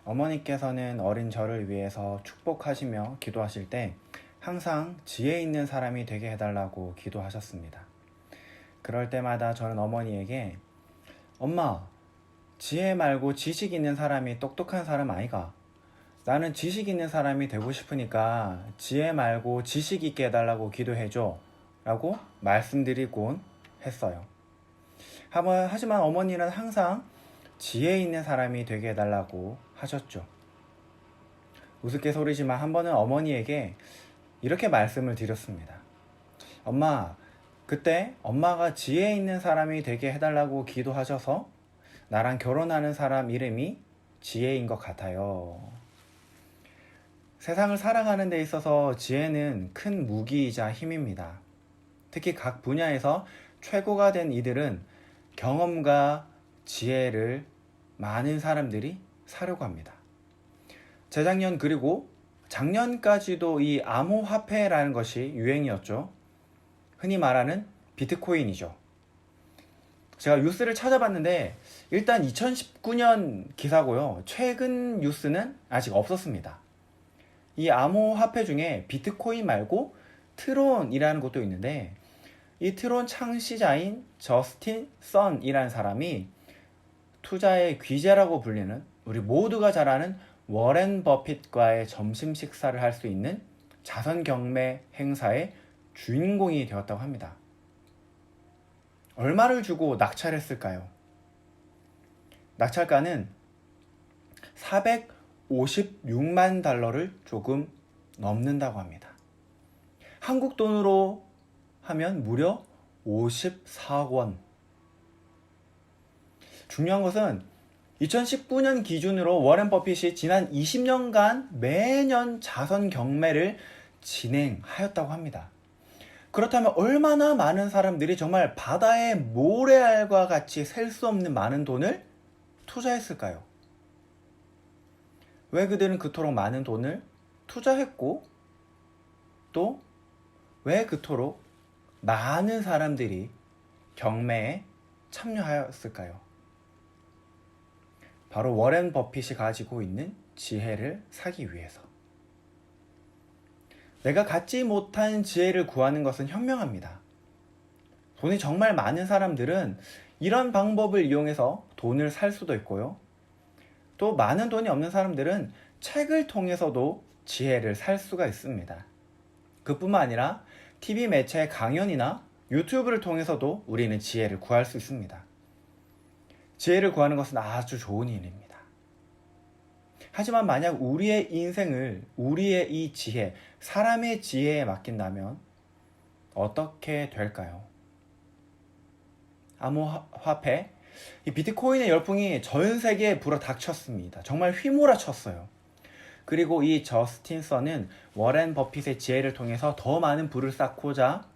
어머니께서는 어린 저를 위해서 축복하시며 기도하실 때 항상 지혜 있는 사람이 되게 해달라고 기도하셨습니다. 그럴 때마다 저는 어머니에게 엄마, 지혜 말고 지식 있는 사람이 똑똑한 사람 아이가? 나는 지식 있는 사람이 되고 싶으니까 지혜 말고 지식 있게 해달라고 기도해줘 라고 말씀드리곤 했어요. 하지만 어머니는 항상 지혜 있는 사람이 되게 해달라고 하셨죠. 우스갯소리지만 한 번은 어머니에게 이렇게 말씀을 드렸습니다. 엄마, 그때 엄마가 지혜 있는 사람이 되게 해달라고 기도하셔서 나랑 결혼하는 사람 이름이 지혜인 것 같아요. 세상을 살아가는 데 있어서 지혜는 큰 무기이자 힘입니다. 특히 각 분야에서 최고가 된 이들은 경험과 지혜를 많은 사람들이 사려고 합니다. 재작년 그리고 작년까지도 이 암호화폐라는 것이 유행이었죠. 흔히 말하는 비트코인이죠. 제가 뉴스를 찾아봤는데 일단 2019년 기사고요. 최근 뉴스는 아직 없었습니다. 이 암호화폐 중에 비트코인 말고 트론이라는 것도 있는데 이 트론 창시자인 저스틴 선이라는 사람이 투자의 귀재라고 불리는 우리 모두가 잘 아는 워렌 버핏과의 점심 식사를 할 수 있는 자선 경매 행사의 주인공이 되었다고 합니다. 얼마를 주고 낙찰했을까요? 낙찰가는 456만 달러를 조금 넘는다고 합니다. 한국 돈으로 하면 무려 54억 원. 중요한 것은 2019년 기준으로 워렌 버핏이 지난 20년간 매년 자선 경매를 진행하였다고 합니다. 그렇다면 얼마나 많은 사람들이 정말 바다의 모래알과 같이 셀 수 없는 많은 돈을 투자했을까요? 왜 그들은 그토록 많은 돈을 투자했고 또 왜 그토록 많은 사람들이 경매에 참여하였을까요? 바로 워렌 버핏이 가지고 있는 지혜를 사기 위해서. 내가 갖지 못한 지혜를 구하는 것은 현명합니다. 돈이 정말 많은 사람들은 이런 방법을 이용해서 돈을 살 수도 있고요. 또 많은 돈이 없는 사람들은 책을 통해서도 지혜를 살 수가 있습니다. 그뿐만 아니라 TV 매체의 강연이나 유튜브를 통해서도 우리는 지혜를 구할 수 있습니다. 지혜를 구하는 것은 아주 좋은 일입니다. 하지만 만약 우리의 인생을 우리의 이 지혜, 사람의 지혜에 맡긴다면 어떻게 될까요? 암호화폐, 이 비트코인의 열풍이 전 세계에 불어닥쳤습니다. 정말 휘몰아쳤어요. 그리고 이 저스틴 선은 워렌 버핏의 지혜를 통해서 더 많은 부를 쌓고자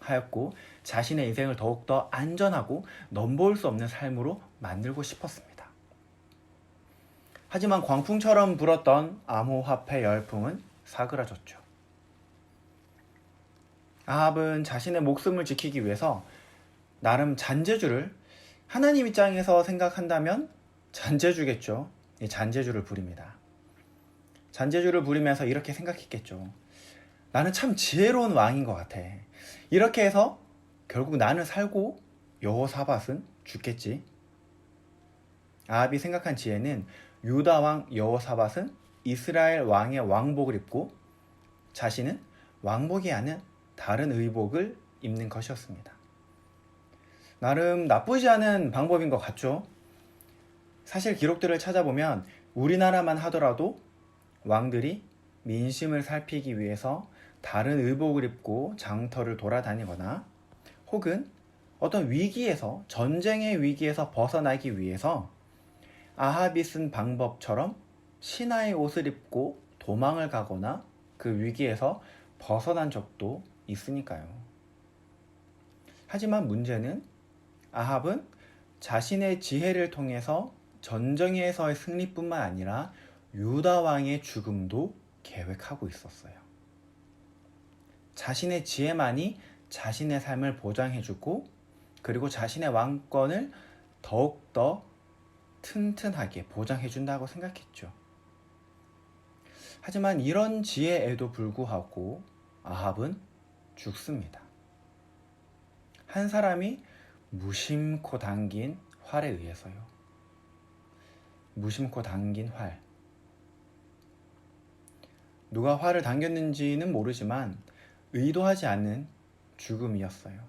하였고 자신의 인생을 더욱더 안전하고 넘볼 수 없는 삶으로 만들고 싶었습니다. 하지만 광풍처럼 불었던 암호화폐 열풍은 사그라졌죠. 아합은 자신의 목숨을 지키기 위해서 나름 잔재주를 하나님 입장에서 생각한다면 잔재주겠죠. 이 잔재주를 부립니다. 잔재주를 부리면서 이렇게 생각했겠죠. 나는 참 지혜로운 왕인 것 같아. 이렇게 해서 결국 나는 살고 여호사밧은 죽겠지. 아합이 생각한 지혜는 유다 왕 여호사밧은 이스라엘 왕의 왕복을 입고 자신은 왕복이 아닌 다른 의복을 입는 것이었습니다. 나름 나쁘지 않은 방법인 것 같죠. 사실 기록들을 찾아보면 우리나라만 하더라도 왕들이 민심을 살피기 위해서 다른 의복을 입고 장터를 돌아다니거나 혹은 어떤 위기에서 전쟁의 위기에서 벗어나기 위해서 아합이 쓴 방법처럼 신하의 옷을 입고 도망을 가거나 그 위기에서 벗어난 적도 있으니까요. 하지만 문제는 아합은 자신의 지혜를 통해서 전쟁에서의 승리뿐만 아니라 유다 왕의 죽음도 계획하고 있었어요. 자신의 지혜만이 자신의 삶을 보장해주고 그리고 자신의 왕권을 더욱더 튼튼하게 보장해준다고 생각했죠. 하지만 이런 지혜에도 불구하고 아합은 죽습니다. 한 사람이 무심코 당긴 활에 의해서요. 무심코 당긴 활. 누가 활을 당겼는지는 모르지만 의도하지 않는 죽음이었어요.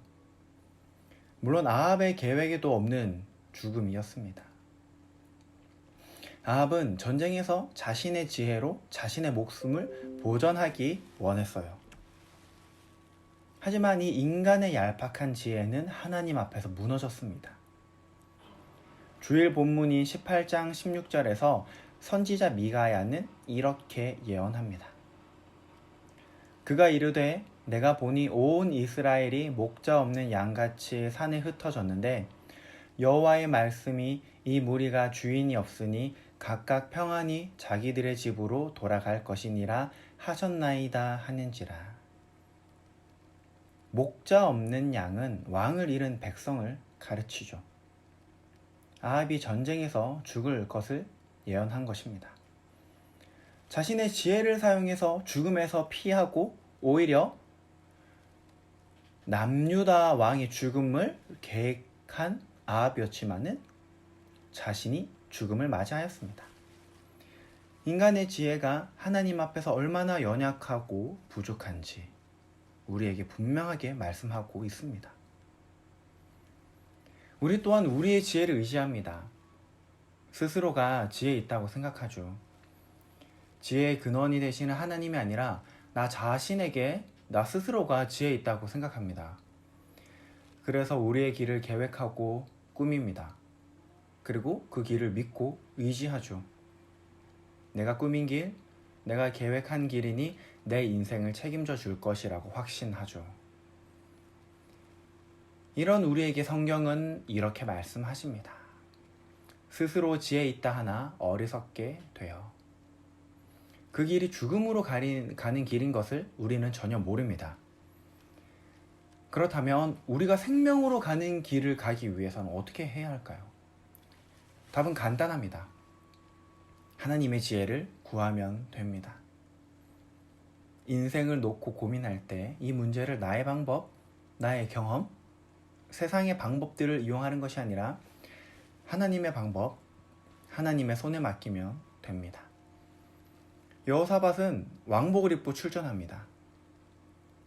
물론 아합의 계획에도 없는 죽음이었습니다. 아합은 전쟁에서 자신의 지혜로 자신의 목숨을 보전하기 원했어요. 하지만 이 인간의 얄팍한 지혜는 하나님 앞에서 무너졌습니다. 주일 본문인 18장 16절에서 선지자 미가야는 이렇게 예언합니다. 그가 이르되 내가 보니 온 이스라엘이 목자 없는 양같이 산에 흩어졌는데 여호와의 말씀이 이 무리가 주인이 없으니 각각 평안히 자기들의 집으로 돌아갈 것이니라 하셨나이다 하는지라. 목자 없는 양은 왕을 잃은 백성을 가르치죠. 아합이 전쟁에서 죽을 것을 예언한 것입니다. 자신의 지혜를 사용해서 죽음에서 피하고 오히려 남유다 왕의 죽음을 계획한 아합이었지만은 자신이 죽음을 맞이하였습니다. 인간의 지혜가 하나님 앞에서 얼마나 연약하고 부족한지 우리에게 분명하게 말씀하고 있습니다. 우리 또한 우리의 지혜를 의지합니다. 스스로가 지혜 있다고 생각하죠. 지혜의 근원이 되시는 하나님이 아니라 나 자신에게 나 스스로가 지혜 있다고 생각합니다. 그래서 우리의 길을 계획하고 꾸밉니다. 그리고 그 길을 믿고 의지하죠. 내가 꾸민 길, 내가 계획한 길이니 내 인생을 책임져 줄 것이라고 확신하죠. 이런 우리에게 성경은 이렇게 말씀하십니다. 스스로 지혜 있다 하나 어리석게 되어. 그 길이 죽음으로 가는 길인 것을 우리는 전혀 모릅니다. 그렇다면 우리가 생명으로 가는 길을 가기 위해서는 어떻게 해야 할까요? 답은 간단합니다. 하나님의 지혜를 구하면 됩니다. 인생을 놓고 고민할 때 이 문제를 나의 방법, 나의 경험, 세상의 방법들을 이용하는 것이 아니라 하나님의 방법, 하나님의 손에 맡기면 됩니다. 여호사밧은 왕복을 입고 출전합니다.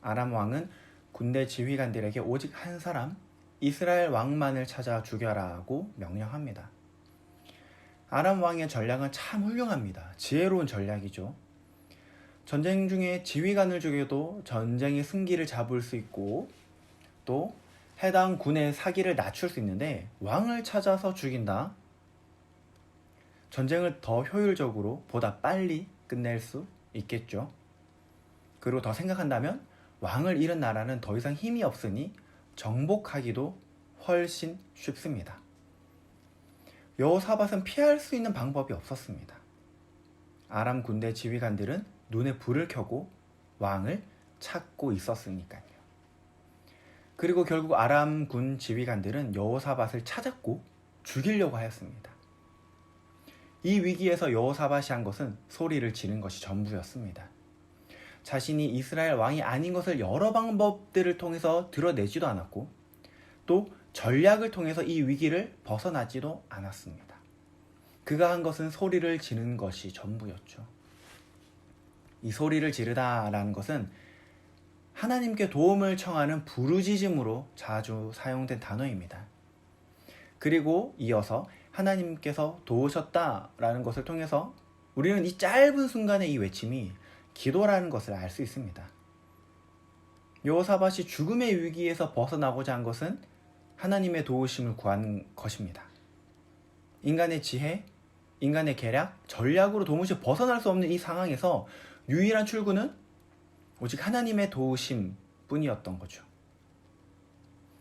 아람 왕은 군대 지휘관들에게 오직 한 사람, 이스라엘 왕만을 찾아 죽여라고 명령합니다. 아람 왕의 전략은 참 훌륭합니다. 지혜로운 전략이죠. 전쟁 중에 지휘관을 죽여도 전쟁의 승기를 잡을 수 있고 또 해당 군의 사기를 낮출 수 있는데 왕을 찾아서 죽인다. 전쟁을 더 효율적으로 보다 빨리 끝낼 수 있겠죠. 그리고 더 생각한다면 왕을 잃은 나라는 더 이상 힘이 없으니 정복하기도 훨씬 쉽습니다. 여호사밧은 피할 수 있는 방법이 없었습니다. 아람 군대 지휘관들은 눈에 불을 켜고 왕을 찾고 있었으니까요. 그리고 결국 아람 군 지휘관들은 여호사밧을 찾았고 죽이려고 하였습니다. 이 위기에서 여호사밧이 한 것은 소리를 지른 것이 전부였습니다. 자신이 이스라엘 왕이 아닌 것을 여러 방법들을 통해서 드러내지도 않았고 또 전략을 통해서 이 위기를 벗어나지도 않았습니다. 그가 한 것은 소리를 지르는 것이 전부였죠. 이 소리를 지르다라는 것은 하나님께 도움을 청하는 부르짖음으로 자주 사용된 단어입니다. 그리고 이어서 하나님께서 도우셨다라는 것을 통해서 우리는 이 짧은 순간의 이 외침이 기도라는 것을 알 수 있습니다. 여호사밧이 죽음의 위기에서 벗어나고자 한 것은 하나님의 도우심을 구한 것입니다. 인간의 지혜, 인간의 계략, 전략으로 도무지 벗어날 수 없는 이 상황에서 유일한 출구는 오직 하나님의 도우심 뿐이었던 거죠.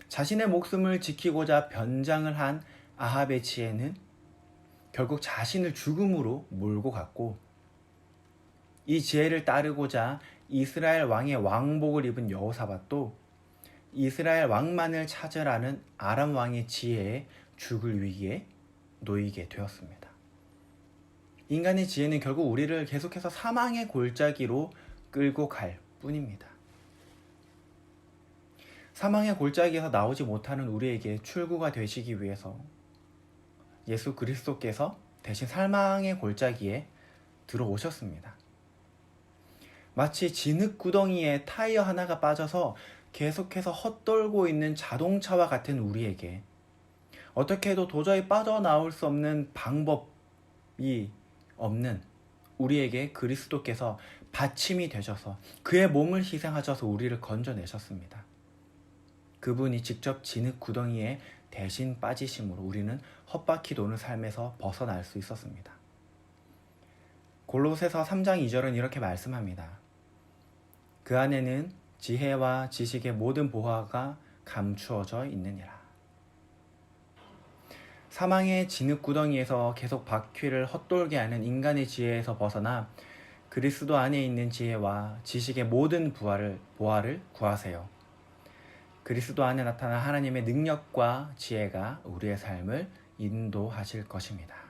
자신의 목숨을 지키고자 변장을 한 아합의 지혜는 결국 자신을 죽음으로 몰고 갔고 이 지혜를 따르고자 이스라엘 왕의 왕복을 입은 여호사밧도 이스라엘 왕만을 찾으라는 아람 왕의 지혜에 죽을 위기에 놓이게 되었습니다. 인간의 지혜는 결국 우리를 계속해서 사망의 골짜기로 끌고 갈 뿐입니다. 사망의 골짜기에서 나오지 못하는 우리에게 출구가 되시기 위해서 예수 그리스도께서 대신 사망의 골짜기에 들어오셨습니다. 마치 진흙구덩이에 타이어 하나가 빠져서 계속해서 헛돌고 있는 자동차와 같은 우리에게 어떻게 해도 도저히 빠져나올 수 없는 방법이 없는 우리에게 그리스도께서 받침이 되셔서 그의 몸을 희생하셔서 우리를 건져내셨습니다. 그분이 직접 진흙구덩이에 대신 빠지심으로 우리는 헛바퀴 도는 삶에서 벗어날 수 있었습니다. 골로새서 3장 2절은 이렇게 말씀합니다. 그 안에는 지혜와 지식의 모든 보화가 감추어져 있느니라. 사망의 진흙구덩이에서 계속 바퀴를 헛돌게 하는 인간의 지혜에서 벗어나 그리스도 안에 있는 지혜와 지식의 모든 보화를 구하세요. 그리스도 안에 나타난 하나님의 능력과 지혜가 우리의 삶을 인도하실 것입니다.